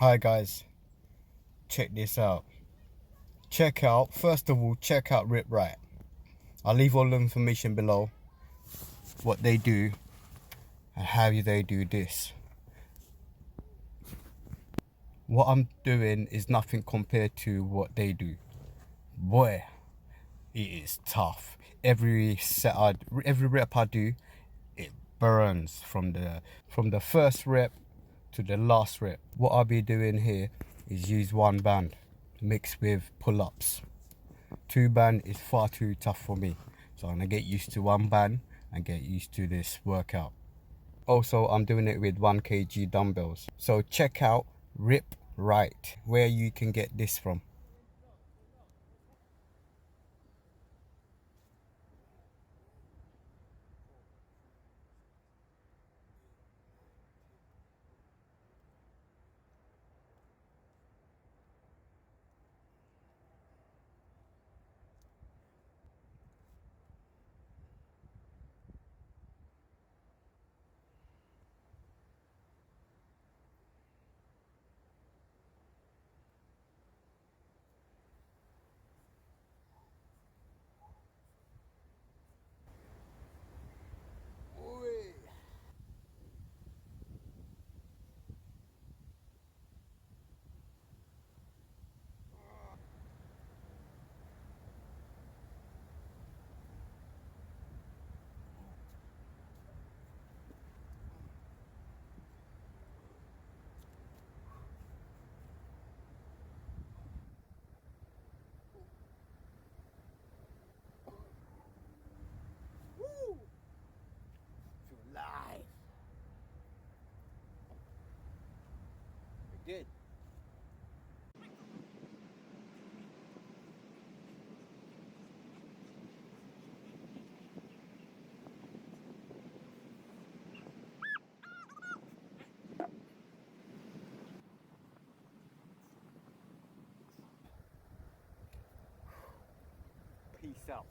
Hi guys, check this out. First of all, check out RipRight. I'll leave all the information below, what they do and how they do this. What I'm doing is nothing compared to what they do. Boy, it is tough. Every rep I do, it burns from the first rep to the last rep. What I'll be doing here is use one band mixed with pull-ups. Two band is far too tough for me, so I'm gonna get used to one band and get used to this workout. Also, I'm doing it with 1 kg dumbbells. So check out RipRight, where you can get this from. Live. Good. Peace out.